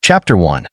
Chapter 1.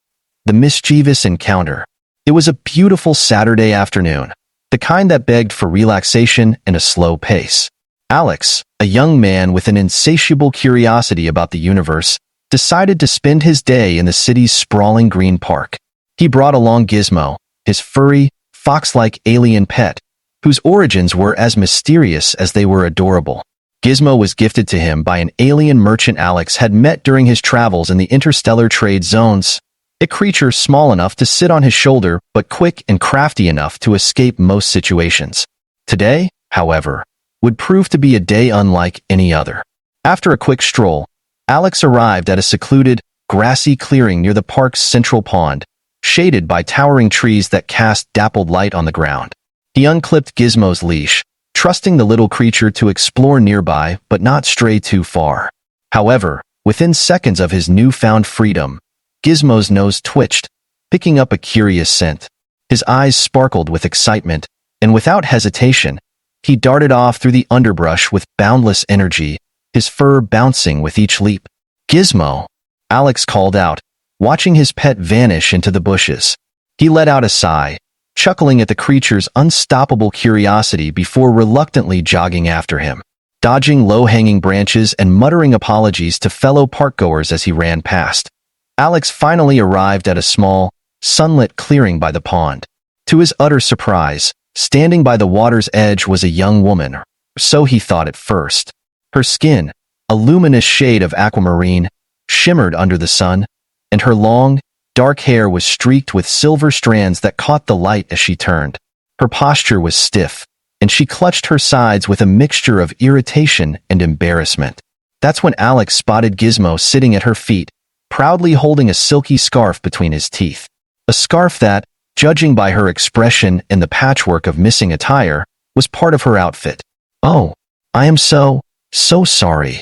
The Mischievous Encounter. It was a beautiful Saturday afternoon, the kind that begged for relaxation and a slow pace. Alex, a young man with an insatiable curiosity about the universe, decided to spend his day in the city's sprawling green park. He brought along Gizmo, his furry, fox-like alien pet, whose origins were as mysterious as they were adorable. Gizmo was gifted to him by an alien merchant Alex had met during his travels in the interstellar trade zones, a creature small enough to sit on his shoulder but quick and crafty enough to escape most situations. Today, however, would prove to be a day unlike any other. After a quick stroll, Alex arrived at a secluded, grassy clearing near the park's central pond, shaded by towering trees that cast dappled light on the ground. He unclipped Gizmo's leash, trusting the little creature to explore nearby but not stray too far. However, within seconds of his newfound freedom, Gizmo's nose twitched, picking up a curious scent. His eyes sparkled with excitement, and without hesitation, he darted off through the underbrush with boundless energy, his fur bouncing with each leap. "Gizmo!" Alex called out, watching his pet vanish into the bushes. He let out a sigh, chuckling at the creature's unstoppable curiosity before reluctantly jogging after him, dodging low-hanging branches and muttering apologies to fellow parkgoers as he ran past. Alex finally arrived at a small, sunlit clearing by the pond. To his utter surprise, standing by the water's edge was a young woman, or so he thought at first. Her skin, a luminous shade of aquamarine, shimmered under the sun, and her long, dark hair was streaked with silver strands that caught the light as she turned. Her posture was stiff, and she clutched her sides with a mixture of irritation and embarrassment. That's when Alex spotted Gizmo sitting at her feet, proudly holding a silky scarf between his teeth. A scarf that, judging by her expression and the patchwork of missing attire, was part of her outfit. "Oh, I am so sorry,"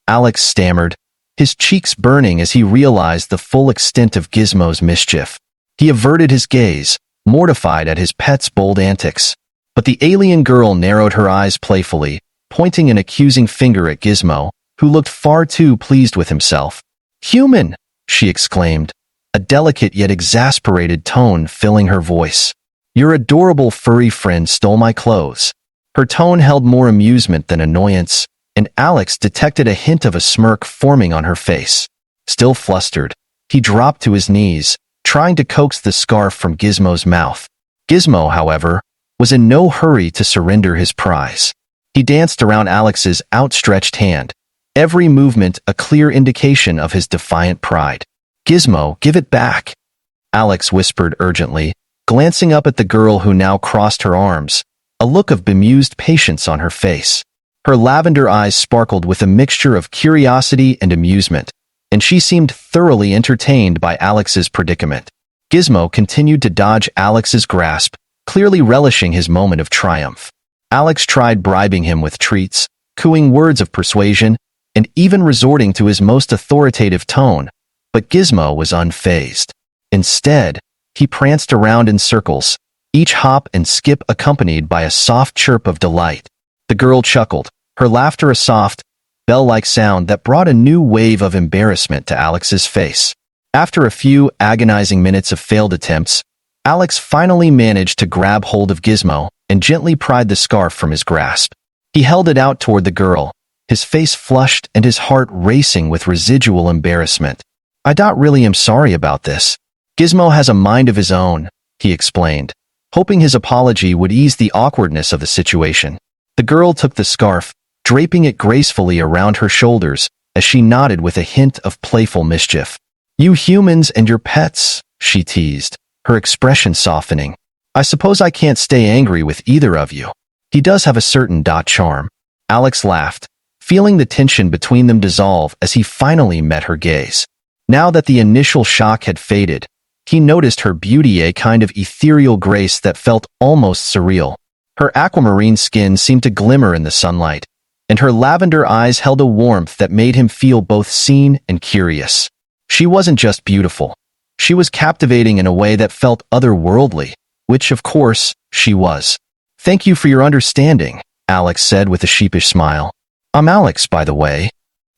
Alex stammered, his cheeks burning as he realized the full extent of Gizmo's mischief. He averted his gaze, mortified at his pet's bold antics. But the alien girl narrowed her eyes playfully, pointing an accusing finger at Gizmo, who looked far too pleased with himself. "Human!" she exclaimed, a delicate yet exasperated tone filling her voice. "Your adorable furry friend stole my clothes." Her tone held more amusement than annoyance, and Alex detected a hint of a smirk forming on her face. Still flustered, he dropped to his knees, trying to coax the scarf from Gizmo's mouth. Gizmo, however, was in no hurry to surrender his prize. He danced around Alex's outstretched hand, every movement a clear indication of his defiant pride. "Gizmo, give it back," Alex whispered urgently, glancing up at the girl who now crossed her arms, a look of bemused patience on her face. Her lavender eyes sparkled with a mixture of curiosity and amusement, and she seemed thoroughly entertained by Alex's predicament. Gizmo continued to dodge Alex's grasp, clearly relishing his moment of triumph. Alex tried bribing him with treats, cooing words of persuasion, and even resorting to his most authoritative tone, but Gizmo was unfazed. Instead, he pranced around in circles, each hop and skip accompanied by a soft chirp of delight. The girl chuckled, her laughter a soft, bell-like sound that brought a new wave of embarrassment to Alex's face. After a few agonizing minutes of failed attempts, Alex finally managed to grab hold of Gizmo and gently pried the scarf from his grasp. He held it out toward the girl, his face flushed and his heart racing with residual embarrassment. "I really am sorry about this. Gizmo has a mind of his own," he explained, hoping his apology would ease the awkwardness of the situation. The girl took the scarf, draping it gracefully around her shoulders as she nodded with a hint of playful mischief. "You humans and your pets," she teased, her expression softening. "I suppose I can't stay angry with either of you. He does have a certain charm." Alex laughed, feeling the tension between them dissolve as he finally met her gaze. Now that the initial shock had faded, he noticed her beauty, a kind of ethereal grace that felt almost surreal. Her aquamarine skin seemed to glimmer in the sunlight, and her lavender eyes held a warmth that made him feel both seen and curious. She wasn't just beautiful. She was captivating in a way that felt otherworldly, which, of course, she was. "Thank you for your understanding," Alex said with a sheepish smile. "I'm Alex, by the way."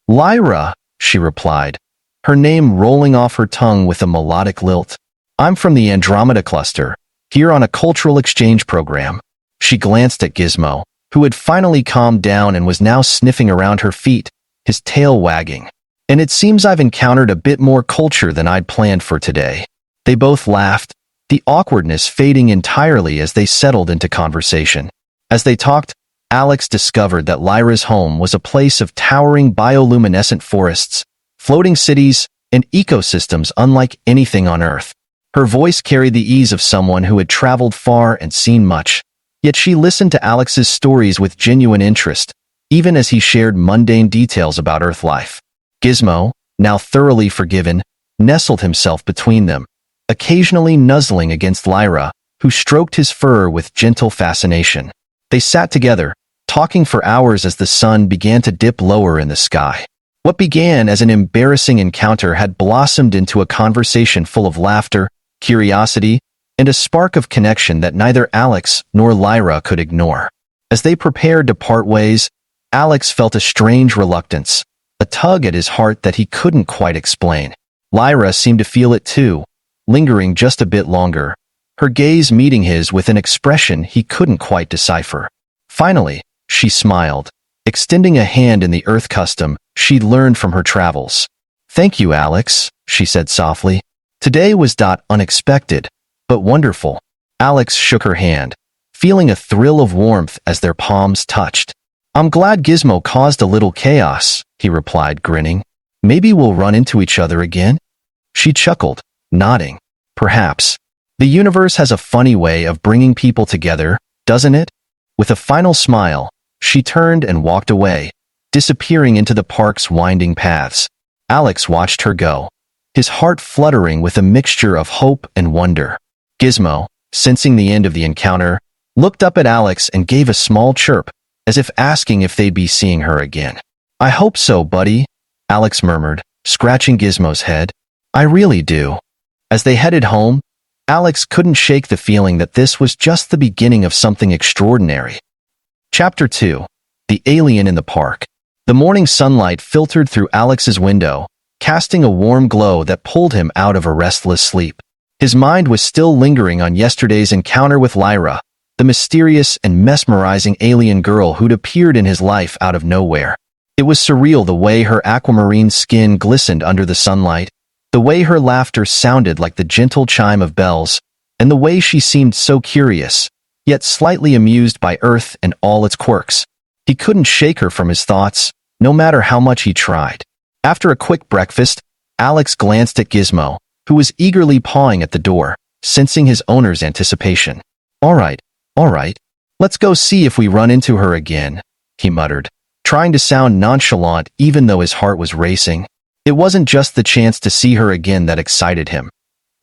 "Lyra," she replied, her name rolling off her tongue with a melodic lilt. "I'm from the Andromeda Cluster, here on a cultural exchange program." She glanced at Gizmo, who had finally calmed down and was now sniffing around her feet, his tail wagging. "And it seems I've encountered a bit more culture than I'd planned for today." They both laughed, the awkwardness fading entirely as they settled into conversation. As they talked, Alex discovered that Lyra's home was a place of towering bioluminescent forests, floating cities, and ecosystems unlike anything on Earth. Her voice carried the ease of someone who had traveled far and seen much, yet she listened to Alex's stories with genuine interest, even as he shared mundane details about Earth life. Gizmo, now thoroughly forgiven, nestled himself between them, occasionally nuzzling against Lyra, who stroked his fur with gentle fascination. They sat together, talking for hours as the sun began to dip lower in the sky. What began as an embarrassing encounter had blossomed into a conversation full of laughter, curiosity, and a spark of connection that neither Alex nor Lyra could ignore. As they prepared to part ways, Alex felt a strange reluctance, a tug at his heart that he couldn't quite explain. Lyra seemed to feel it too, lingering just a bit longer, her gaze meeting his with an expression he couldn't quite decipher. Finally, she smiled, extending a hand in the Earth custom she'd learned from her travels. "Thank you, Alex," she said softly. "Today was unexpected, but wonderful." Alex shook her hand, feeling a thrill of warmth as their palms touched. "I'm glad Gizmo caused a little chaos," he replied, grinning. "Maybe we'll run into each other again?" She chuckled, nodding. "Perhaps. The universe has a funny way of bringing people together, doesn't it?" With a final smile, she turned and walked away, disappearing into the park's winding paths. Alex watched her go, his heart fluttering with a mixture of hope and wonder. Gizmo, sensing the end of the encounter, looked up at Alex and gave a small chirp, as if asking if they'd be seeing her again. "I hope so, buddy," Alex murmured, scratching Gizmo's head. "I really do." As they headed home, Alex couldn't shake the feeling that this was just the beginning of something extraordinary. Chapter 2. The Alien in the Park. The morning sunlight filtered through Alex's window, casting a warm glow that pulled him out of a restless sleep. His mind was still lingering on yesterday's encounter with Lyra, the mysterious and mesmerizing alien girl who'd appeared in his life out of nowhere. It was surreal the way her aquamarine skin glistened under the sunlight, the way her laughter sounded like the gentle chime of bells, and the way she seemed so curious, yet slightly amused by Earth and all its quirks. He couldn't shake her from his thoughts, no matter how much he tried. After a quick breakfast, Alex glanced at Gizmo, who was eagerly pawing at the door, sensing his owner's anticipation. All right, let's go see if we run into her again," he muttered, trying to sound nonchalant even though his heart was racing. It wasn't just the chance to see her again that excited him.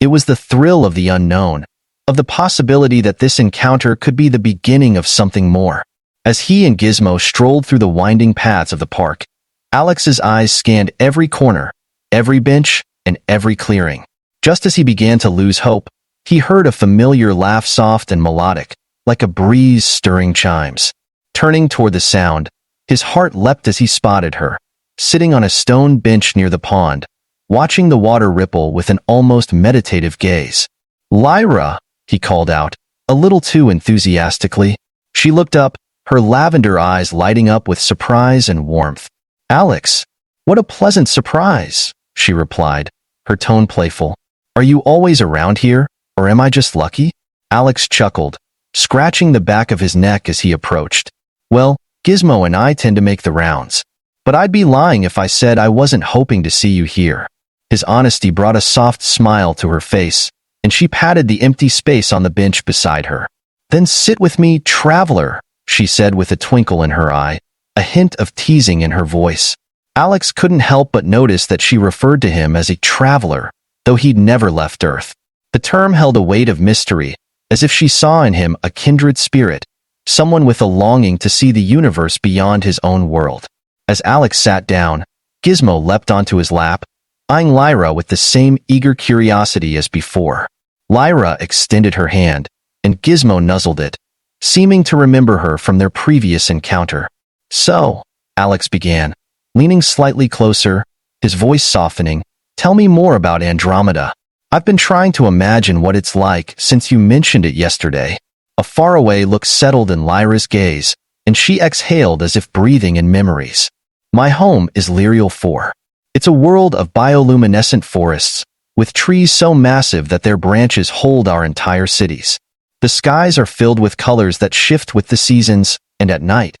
It was the thrill of the unknown, of the possibility that this encounter could be the beginning of something more. As he and Gizmo strolled through the winding paths of the park, Alex's eyes scanned every corner, every bench, and every clearing. Just as he began to lose hope, he heard a familiar laugh, soft and melodic, like a breeze stirring chimes. Turning toward the sound, his heart leapt as he spotted her, sitting on a stone bench near the pond, watching the water ripple with an almost meditative gaze. "Lyra," he called out, a little too enthusiastically. She looked up, her lavender eyes lighting up with surprise and warmth. "Alex, what a pleasant surprise," she replied, her tone playful. "Are you always around here, or am I just lucky?" Alex chuckled, scratching the back of his neck as he approached. "Well, Gizmo and I tend to make the rounds. But I'd be lying if I said I wasn't hoping to see you here." His honesty brought a soft smile to her face, and she patted the empty space on the bench beside her. "Then sit with me, traveler," she said with a twinkle in her eye, a hint of teasing in her voice. Alex couldn't help but notice that she referred to him as a traveler, though he'd never left Earth. The term held a weight of mystery, as if she saw in him a kindred spirit, someone with a longing to see the universe beyond his own world. As Alex sat down, Gizmo leapt onto his lap, eyeing Lyra with the same eager curiosity as before. Lyra extended her hand, and Gizmo nuzzled it, seeming to remember her from their previous encounter. "So," Alex began, leaning slightly closer, his voice softening, Tell me more about Andromeda. I've been trying to imagine what it's like since you mentioned it yesterday. A faraway look settled in Lyra's gaze, and she exhaled as if breathing in memories. My home is Lyrial 4. It's a world of bioluminescent forests, with trees so massive that their branches hold our entire cities. The skies are filled with colors that shift with the seasons, and at night,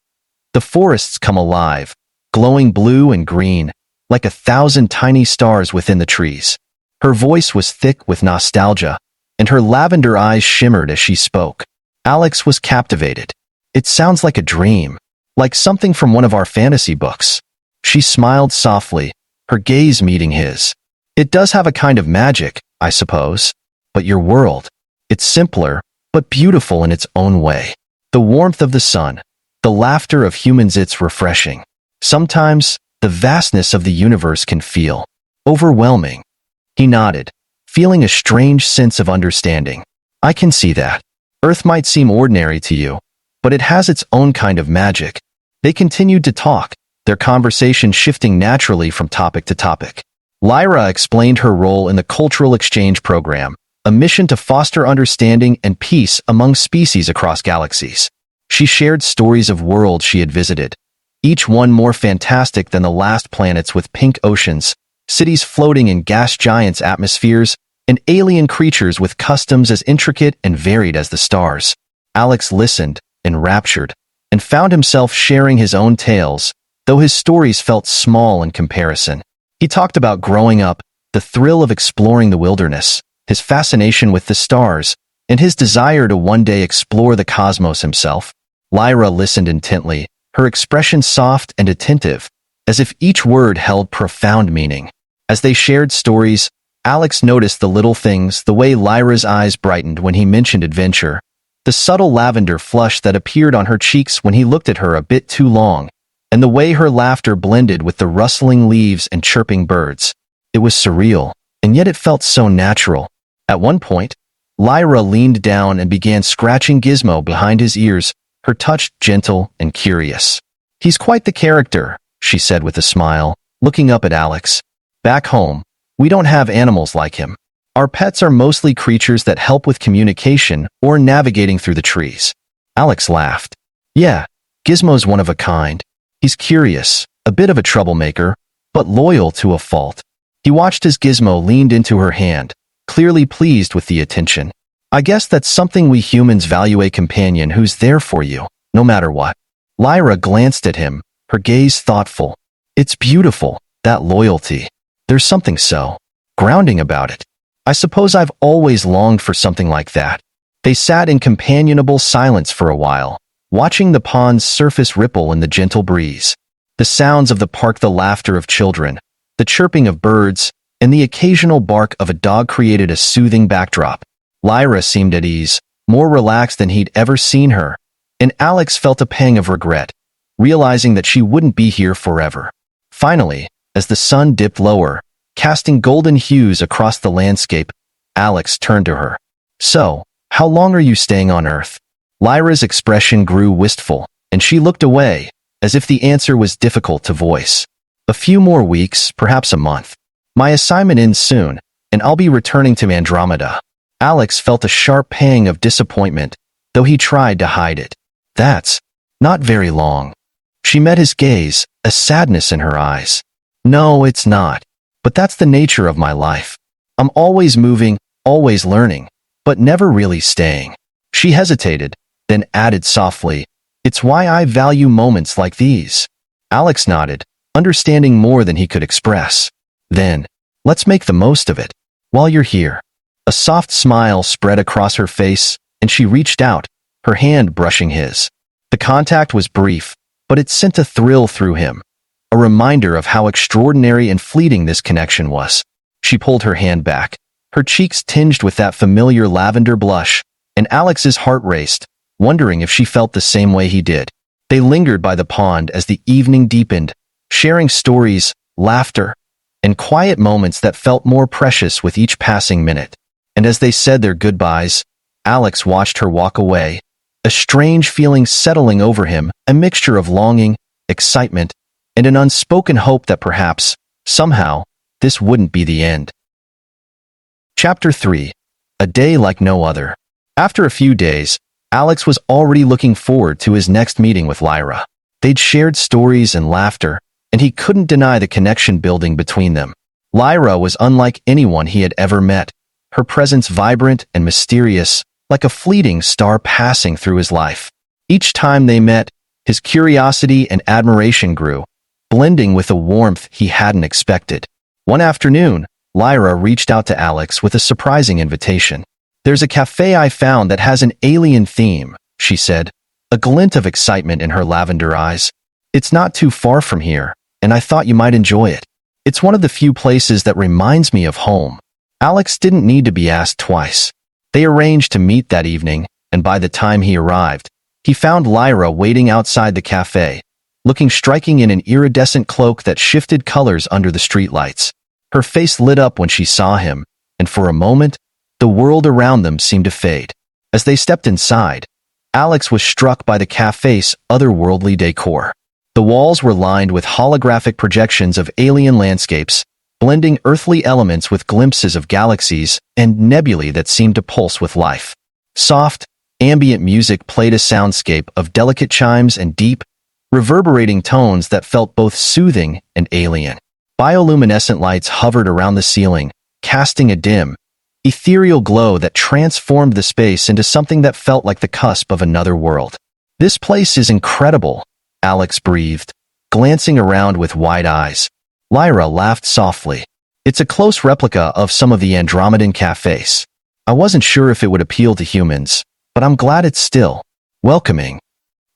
the forests come alive, glowing blue and green, like 1,000 tiny stars within the trees. Her voice was thick with nostalgia, and her lavender eyes shimmered as she spoke. Alex was captivated. It sounds like a dream, like something from one of our fantasy books. She smiled softly, her gaze meeting his. It does have a kind of magic, I suppose. But your world, it's simpler, but beautiful in its own way. The warmth of the sun, the laughter of humans, it's refreshing. Sometimes, the vastness of the universe can feel overwhelming. He nodded, feeling a strange sense of understanding. I can see that. Earth might seem ordinary to you, but it has its own kind of magic. They continued to talk, their conversation shifting naturally from topic to topic. Lyra explained her role in the Cultural Exchange Program, a mission to foster understanding and peace among species across galaxies. She shared stories of worlds she had visited, each one more fantastic than the last, planets with pink oceans, cities floating in gas giants' atmospheres, and alien creatures with customs as intricate and varied as the stars. Alex listened, enraptured, and found himself sharing his own tales, though his stories felt small in comparison. He talked about growing up, the thrill of exploring the wilderness, his fascination with the stars, and his desire to one day explore the cosmos himself. Lyra listened intently, her expression soft and attentive, as if each word held profound meaning. As they shared stories, Alex noticed the little things, the way Lyra's eyes brightened when he mentioned adventure, the subtle lavender flush that appeared on her cheeks when he looked at her a bit too long, and the way her laughter blended with the rustling leaves and chirping birds. It was surreal, and yet it felt so natural. At one point, Lyra leaned down and began scratching Gizmo behind his ears, her touch gentle and curious. He's quite the character, she said with a smile, looking up at Alex. Back home, we don't have animals like him. Our pets are mostly creatures that help with communication or navigating through the trees. Alex laughed. Yeah, Gizmo's one of a kind. He's curious, a bit of a troublemaker, but loyal to a fault. He watched as Gizmo leaned into her hand, clearly pleased with the attention. I guess that's something we humans value, a companion who's there for you, no matter what. Lyra glanced at him, her gaze thoughtful. It's beautiful, that loyalty. There's something so grounding about it. I suppose I've always longed for something like that. They sat in companionable silence for a while, watching the pond's surface ripple in the gentle breeze. The sounds of the park, the laughter of children, the chirping of birds, and the occasional bark of a dog created a soothing backdrop. Lyra seemed at ease, more relaxed than he'd ever seen her, and Alex felt a pang of regret, realizing that she wouldn't be here forever. Finally, as the sun dipped lower, casting golden hues across the landscape, Alex turned to her. So, how long are you staying on Earth? Lyra's expression grew wistful, and she looked away, as if the answer was difficult to voice. A few more weeks, perhaps a month. My assignment ends soon, and I'll be returning to Andromeda. Alex felt a sharp pang of disappointment, though he tried to hide it. That's not very long. She met his gaze, a sadness in her eyes. No, it's not. But that's the nature of my life. I'm always moving, always learning, but never really staying. She hesitated, then added softly, it's why I value moments like these. Alex nodded, understanding more than he could express. Then, let's make the most of it. While you're here. A soft smile spread across her face, and she reached out, her hand brushing his. The contact was brief, but it sent a thrill through him, a reminder of how extraordinary and fleeting this connection was. She pulled her hand back, her cheeks tinged with that familiar lavender blush, and Alex's heart raced, wondering if she felt the same way he did. They lingered by the pond as the evening deepened, sharing stories, laughter, and quiet moments that felt more precious with each passing minute. And as they said their goodbyes, Alex watched her walk away, a strange feeling settling over him, a mixture of longing, excitement, and an unspoken hope that perhaps, somehow, this wouldn't be the end. Chapter 3. A day like no other. After a few days, Alex was already looking forward to his next meeting with Lyra. They'd shared stories and laughter, and he couldn't deny the connection building between them. Lyra was unlike anyone he had ever met, her presence vibrant and mysterious, like a fleeting star passing through his life. Each time they met, his curiosity and admiration grew, blending with a warmth he hadn't expected. One afternoon, Lyra reached out to Alex with a surprising invitation. "There's a cafe I found that has an alien theme," she said, a glint of excitement in her lavender eyes. "It's not too far from here, and I thought you might enjoy it. It's one of the few places that reminds me of home." Alex didn't need to be asked twice. They arranged to meet that evening, and by the time he arrived, he found Lyra waiting outside the cafe, looking striking in an iridescent cloak that shifted colors under the streetlights. Her face lit up when she saw him, and for a moment, the world around them seemed to fade. As they stepped inside, Alex was struck by the cafe's otherworldly decor. The walls were lined with holographic projections of alien landscapes, blending earthly elements with glimpses of galaxies and nebulae that seemed to pulse with life. Soft, ambient music played a soundscape of delicate chimes and deep, reverberating tones that felt both soothing and alien. Bioluminescent lights hovered around the ceiling, casting a dim, ethereal glow that transformed the space into something that felt like the cusp of another world. "This place is incredible," Alex breathed, glancing around with wide eyes. Lyra laughed softly. "It's a close replica of some of the Andromedan cafes. I wasn't sure if it would appeal to humans, but I'm glad it's still welcoming."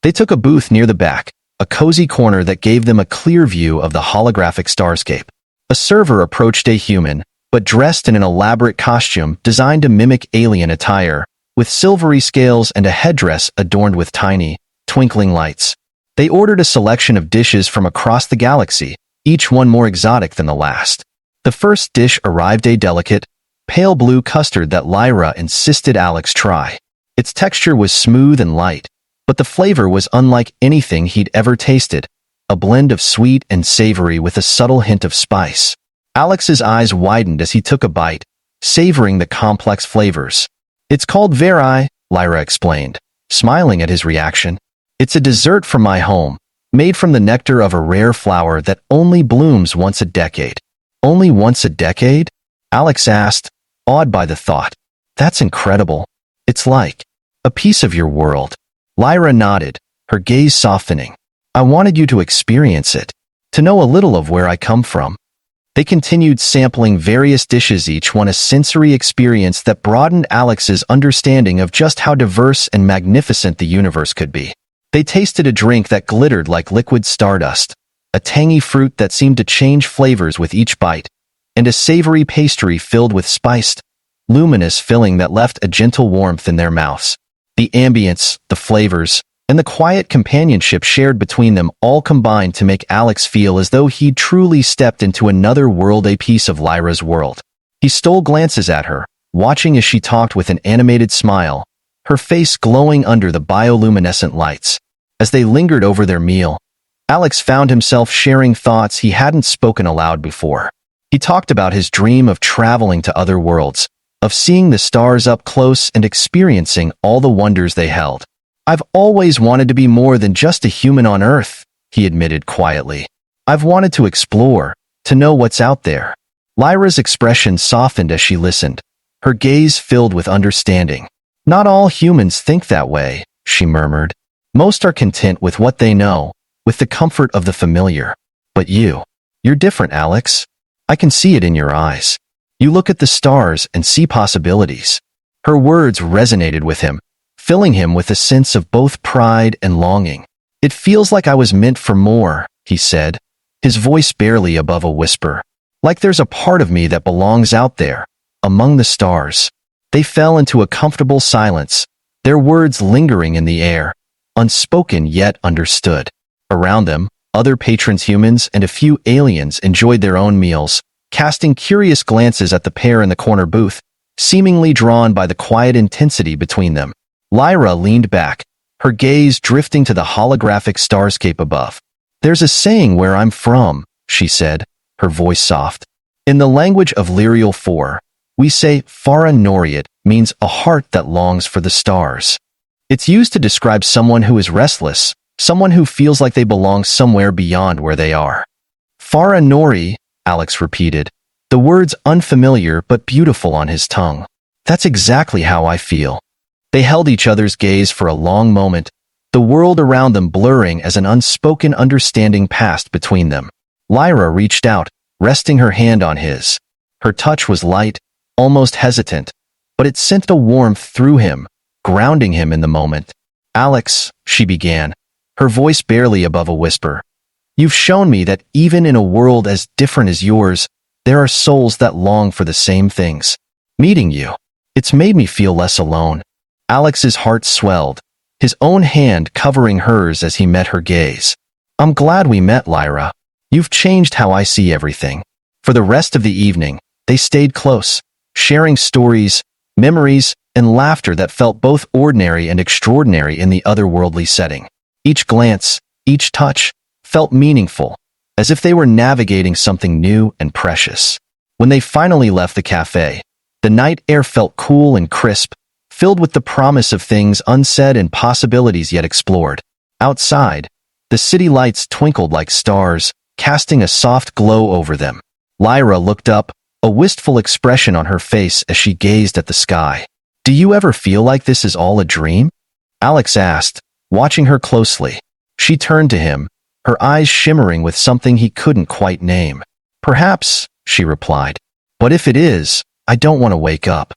They took a booth near the back, a cozy corner that gave them a clear view of the holographic starscape. A server approached a human, but dressed in an elaborate costume designed to mimic alien attire, with silvery scales and a headdress adorned with tiny, twinkling lights. They ordered a selection of dishes from across the galaxy, each one more exotic than the last. The first dish arrived, a delicate, pale blue custard that Lyra insisted Alex try. Its texture was smooth and light, but the flavor was unlike anything he'd ever tasted, a blend of sweet and savory with a subtle hint of spice. Alex's eyes widened as he took a bite, savoring the complex flavors. "It's called Furry," Lyra explained, smiling at his reaction. "It's a dessert from my home, made from the nectar of a rare flower that only blooms once a decade." "Only once a decade?" Alex asked, awed by the thought. "That's incredible. It's like a piece of your world." Lyra nodded, her gaze softening. "I wanted you to experience it, to know a little of where I come from." They continued sampling various dishes, each one a sensory experience that broadened Alex's understanding of just how diverse and magnificent the universe could be. They tasted a drink that glittered like liquid stardust, a tangy fruit that seemed to change flavors with each bite, and a savory pastry filled with spiced, luminous filling that left a gentle warmth in their mouths. The ambience, the flavors, and the quiet companionship shared between them all combined to make Alex feel as though he'd truly stepped into another world, a piece of Lyra's world. He stole glances at her, watching as she talked with an animated smile, her face glowing under the bioluminescent lights. As they lingered over their meal, Alex found himself sharing thoughts he hadn't spoken aloud before. He talked about his dream of traveling to other worlds, of seeing the stars up close and experiencing all the wonders they held. "I've always wanted to be more than just a human on Earth," he admitted quietly. "I've wanted to explore, to know what's out there." Lyra's expression softened as she listened, her gaze filled with understanding. "Not all humans think that way," she murmured. "Most are content with what they know, with the comfort of the familiar. But you're different, Alex. I can see it in your eyes. You look at the stars and see possibilities." Her words resonated with him, filling him with a sense of both pride and longing. "It feels like I was meant for more," he said, his voice barely above a whisper. "Like there's a part of me that belongs out there, among the stars." They fell into a comfortable silence, their words lingering in the air, unspoken yet understood. Around them, other patrons, humans and a few aliens, enjoyed their own meals, casting curious glances at the pair in the corner booth, seemingly drawn by the quiet intensity between them. Lyra leaned back, her gaze drifting to the holographic starscape above. "There's a saying where I'm from," she said, her voice soft. In the language of Lyrial 4, we say Fara Noriat means a heart that longs for the stars. It's used to describe someone who is restless, someone who feels like they belong somewhere beyond where they are. Fara Nori, Alex repeated, the words unfamiliar but beautiful on his tongue. That's exactly how I feel. They held each other's gaze for a long moment, the world around them blurring as an unspoken understanding passed between them. Lyra reached out, resting her hand on his. Her touch was light, almost hesitant, but it sent a warmth through him, grounding him in the moment. Alex, she began, her voice barely above a whisper. You've shown me that even in a world as different as yours, there are souls that long for the same things. Meeting you, it's made me feel less alone. Alex's heart swelled, his own hand covering hers as he met her gaze. I'm glad we met, Lyra. You've changed how I see everything. For the rest of the evening, they stayed close, sharing stories, memories, and laughter that felt both ordinary and extraordinary in the otherworldly setting. Each glance, each touch, felt meaningful, as if they were navigating something new and precious. When they finally left the cafe, the night air felt cool and crisp, filled with the promise of things unsaid and possibilities yet explored. Outside, the city lights twinkled like stars, casting a soft glow over them. Lyra looked up, a wistful expression on her face as she gazed at the sky. Do you ever feel like this is all a dream? Alex asked, watching her closely. She turned to him, her eyes shimmering with something he couldn't quite name. Perhaps, she replied. But if it is, I don't want to wake up.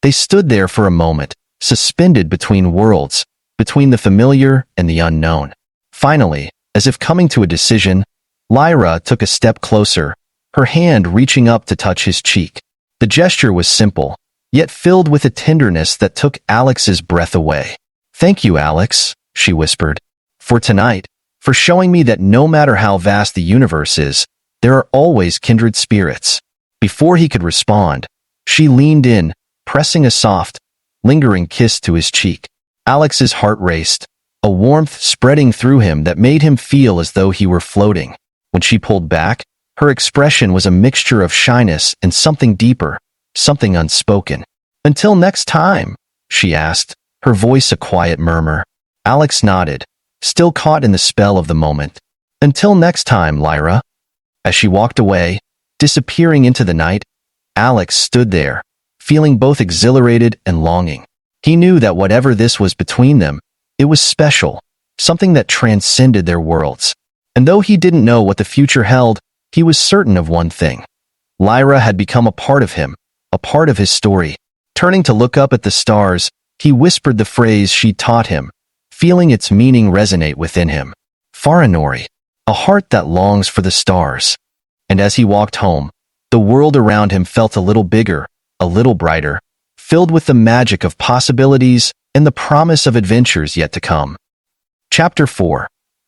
They stood there for a moment, suspended between worlds, between the familiar and the unknown. Finally, as if coming to a decision, Lyra took a step closer, her hand reaching up to touch his cheek. The gesture was simple, yet filled with a tenderness that took Alex's breath away. Thank you, Alex, she whispered, for tonight, for showing me that no matter how vast the universe is, there are always kindred spirits. Before he could respond, she leaned in, pressing a soft, lingering kiss to his cheek. Alex's heart raced, a warmth spreading through him that made him feel as though he were floating. When she pulled back, her expression was a mixture of shyness and something deeper, something unspoken. Until next time, she asked, her voice a quiet murmur. Alex nodded, still caught in the spell of the moment. Until next time, Lyra. As she walked away, disappearing into the night, Alex stood there, feeling both exhilarated and longing. He knew that whatever this was between them, it was special, something that transcended their worlds. And though he didn't know what the future held, he was certain of one thing. Lyra had become a part of him, a part of his story. Turning to look up at the stars, he whispered the phrase she taught him, feeling its meaning resonate within him. Faranori, a heart that longs for the stars. And as he walked home, the world around him felt a little bigger, a little brighter, filled with the magic of possibilities and the promise of adventures yet to come. Chapter 4.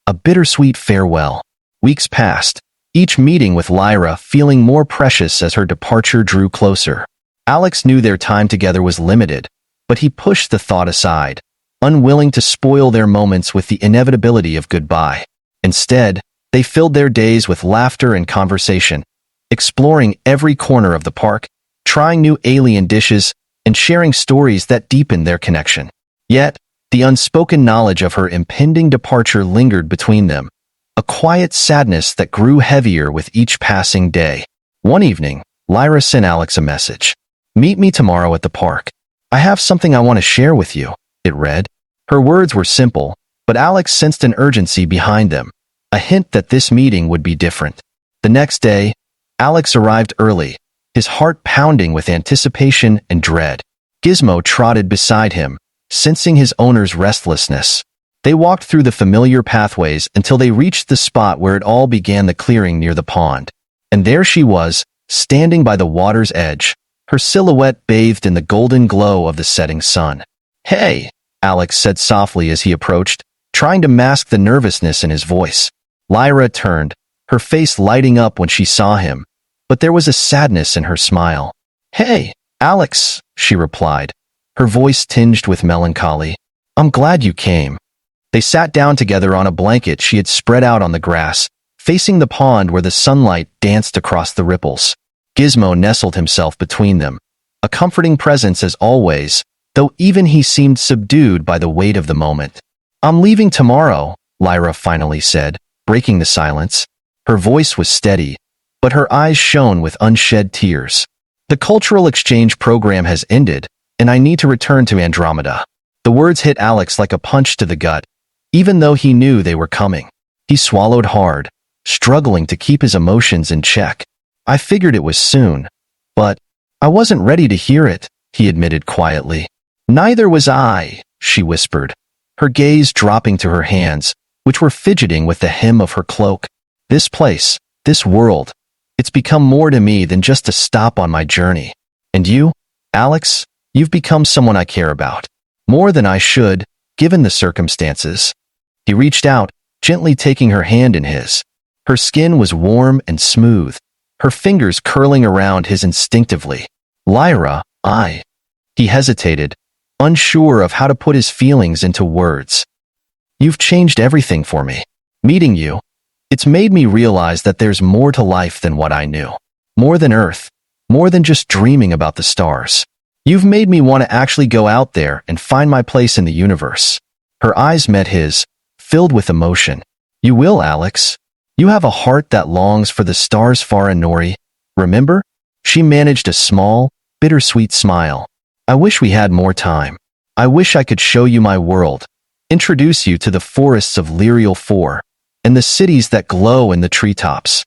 A bittersweet farewell. Weeks passed, each meeting with Lyra feeling more precious as her departure drew closer. Alex knew their time together was limited, but he pushed the thought aside, unwilling to spoil their moments with the inevitability of goodbye. Instead, they filled their days with laughter and conversation, exploring every corner of the park, trying new alien dishes, and sharing stories that deepened their connection. Yet, the unspoken knowledge of her impending departure lingered between them, a quiet sadness that grew heavier with each passing day. One evening, Lyra sent Alex a message. Meet me tomorrow at the park. I have something I want to share with you, it read. Her words were simple, but Alex sensed an urgency behind them, a hint that this meeting would be different. The next day, Alex arrived early, his heart pounding with anticipation and dread. Gizmo trotted beside him, sensing his owner's restlessness. They walked through the familiar pathways until they reached the spot where it all began, the clearing near the pond. And there she was, standing by the water's edge, her silhouette bathed in the golden glow of the setting sun. Hey, Alex said softly as he approached, trying to mask the nervousness in his voice. Lyra turned, her face lighting up when she saw him, but there was a sadness in her smile. Hey, Alex, she replied, her voice tinged with melancholy. I'm glad you came. They sat down together on a blanket she had spread out on the grass, facing the pond where the sunlight danced across the ripples. Gizmo nestled himself between them, a comforting presence as always, though even he seemed subdued by the weight of the moment. "I'm leaving tomorrow," Lyra finally said, breaking the silence. Her voice was steady, but her eyes shone with unshed tears. "The cultural exchange program has ended, and I need to return to Andromeda." The words hit Alex like a punch to the gut, even though he knew they were coming. He swallowed hard, struggling to keep his emotions in check. "I figured it was soon, but I wasn't ready to hear it," he admitted quietly. "Neither was I," she whispered, her gaze dropping to her hands, which were fidgeting with the hem of her cloak. "This place, this world, it's become more to me than just a stop on my journey. And you, Alex, you've become someone I care about. More than I should, given the circumstances." He reached out, gently taking her hand in his. Her skin was warm and smooth, her fingers curling around his instinctively. "Lyra, He hesitated, unsure of how to put his feelings into words. "You've changed everything for me. Meeting you, it's made me realize that there's more to life than what I knew. More than Earth, more than just dreaming about the stars. You've made me want to actually go out there and find my place in the universe." Her eyes met his, filled with emotion. "You will, Alex. You have a heart that longs for the stars far and Nori. Remember?" She managed a small, bittersweet smile. "I wish we had more time. I wish I could show you my world, introduce you to the forests of Lyrial 4, and the cities that glow in the treetops."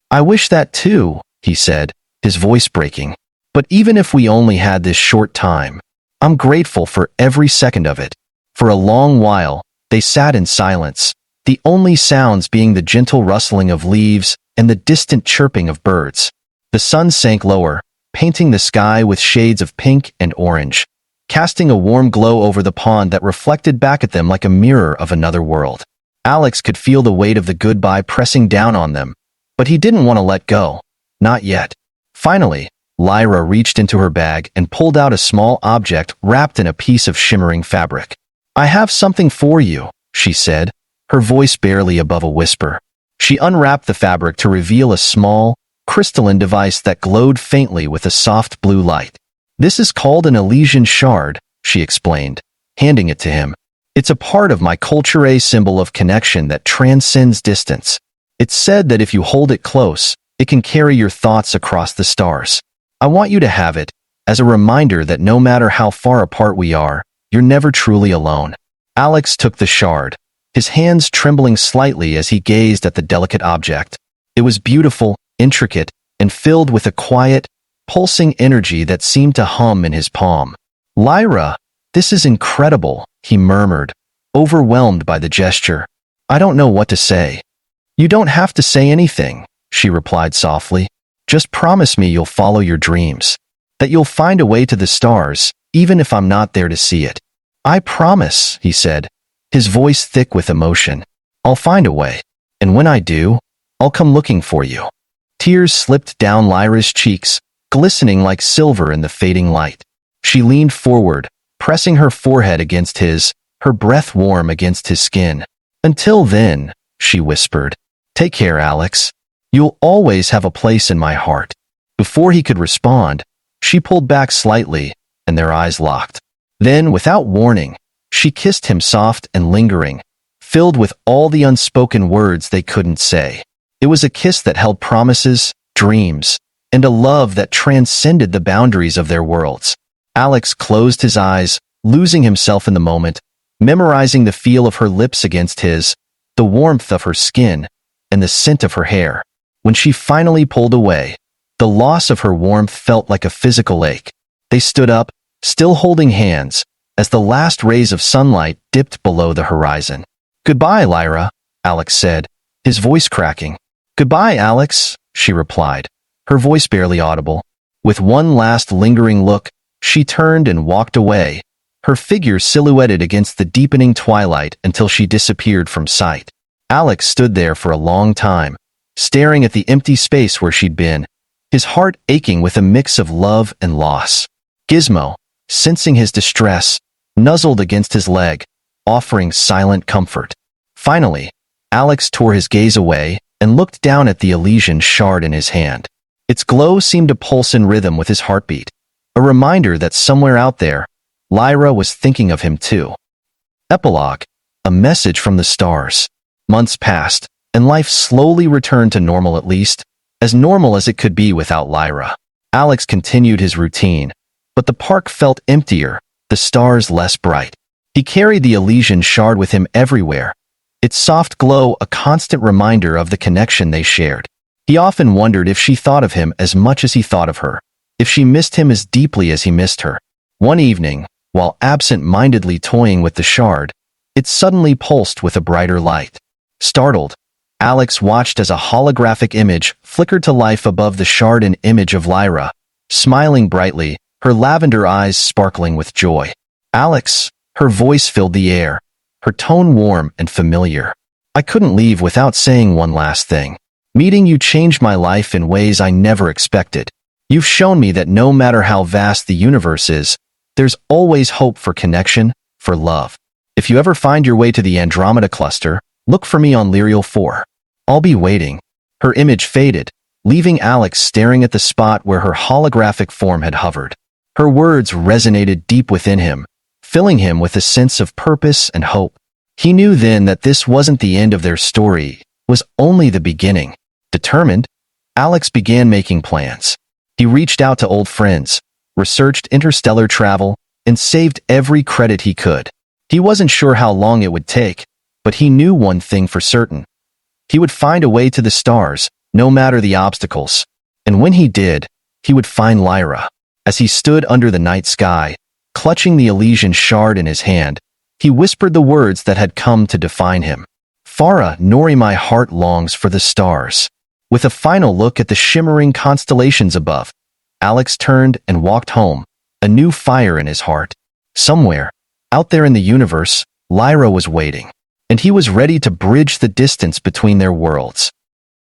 "I wish that too," he said, his voice breaking. "But even if we only had this short time, I'm grateful for every second of it." For a long while, they sat in silence, the only sounds being the gentle rustling of leaves and the distant chirping of birds. The sun sank lower, painting the sky with shades of pink and orange, casting a warm glow over the pond that reflected back at them like a mirror of another world. Alex could feel the weight of the goodbye pressing down on them, but he didn't want to let go. Not yet. Finally, Lyra reached into her bag and pulled out a small object wrapped in a piece of shimmering fabric. "I have something for you," she said, her voice barely above a whisper. She unwrapped the fabric to reveal a small, crystalline device that glowed faintly with a soft blue light. "This is called an Elysian shard," she explained, handing it to him. "It's a part of my culture, a symbol of connection that transcends distance. It's said that if you hold it close, it can carry your thoughts across the stars. I want you to have it, as a reminder that no matter how far apart we are, you're never truly alone." Alex took the shard, his hands trembling slightly as he gazed at the delicate object. It was beautiful, intricate, and filled with a quiet, pulsing energy that seemed to hum in his palm. "Lyra, this is incredible," he murmured, overwhelmed by the gesture. "I don't know what to say." "You don't have to say anything," she replied softly. "Just promise me you'll follow your dreams, that you'll find a way to the stars, even if I'm not there to see it." "I promise," he said, his voice thick with emotion. "I'll find a way, and when I do, I'll come looking for you." Tears slipped down Lyra's cheeks, glistening like silver in the fading light. She leaned forward, pressing her forehead against his, her breath warm against his skin. "Until then," she whispered, "take care, Alex. You'll always have a place in my heart." Before he could respond, she pulled back slightly, and their eyes locked. Then, without warning, she kissed him soft and lingering, filled with all the unspoken words they couldn't say. It was a kiss that held promises, dreams, and a love that transcended the boundaries of their worlds. Alex closed his eyes, losing himself in the moment, memorizing the feel of her lips against his, the warmth of her skin, and the scent of her hair. When she finally pulled away, the loss of her warmth felt like a physical ache. They stood up, still holding hands, as the last rays of sunlight dipped below the horizon. "Goodbye, Lyra," Alex said, his voice cracking. "Goodbye, Alex," she replied, her voice barely audible. With one last lingering look, she turned and walked away, her figure silhouetted against the deepening twilight until she disappeared from sight. Alex stood there for a long time, staring at the empty space where she'd been, his heart aching with a mix of love and loss. Gizmo, sensing his distress, nuzzled against his leg, offering silent comfort. Finally, Alex tore his gaze away and looked down at the Elysian shard in his hand. Its glow seemed to pulse in rhythm with his heartbeat, a reminder that somewhere out there, Lyra was thinking of him too. Epilogue. A message from the stars. Months passed, and life slowly returned to normal, at least as normal as it could be without Lyra. Alex continued his routine, but the park felt emptier, the stars less bright. He carried the Elysian shard with him everywhere, its soft glow a constant reminder of the connection they shared. He often wondered if she thought of him as much as he thought of her, if she missed him as deeply as he missed her. One evening, while absent-mindedly toying with the shard, it suddenly pulsed with a brighter light. Startled, Alex watched as a holographic image flickered to life above the shard, an image of Lyra, smiling brightly, her lavender eyes sparkling with joy. Alex, her voice filled the air, her tone warm and familiar. I couldn't leave without saying one last thing. Meeting you changed my life in ways I never expected. You've shown me that no matter how vast the universe is, there's always hope for connection, for love. If you ever find your way to the Andromeda cluster, look for me on Lyrial 4. I'll be waiting. Her image faded, leaving Alex staring at the spot where her holographic form had hovered. Her words resonated deep within him, filling him with a sense of purpose and hope. He knew then that this wasn't the end of their story, it was only the beginning. Determined, Alex began making plans. He reached out to old friends, researched interstellar travel, and saved every credit he could. He wasn't sure how long it would take, but he knew one thing for certain. He would find a way to the stars, no matter the obstacles. And when he did, he would find Lyra. As he stood under the night sky, clutching the Elysian shard in his hand, he whispered the words that had come to define him. Farah Nori, my heart longs for the stars. With a final look at the shimmering constellations above, Alex turned and walked home, a new fire in his heart. Somewhere, out there in the universe, Lyra was waiting, and he was ready to bridge the distance between their worlds.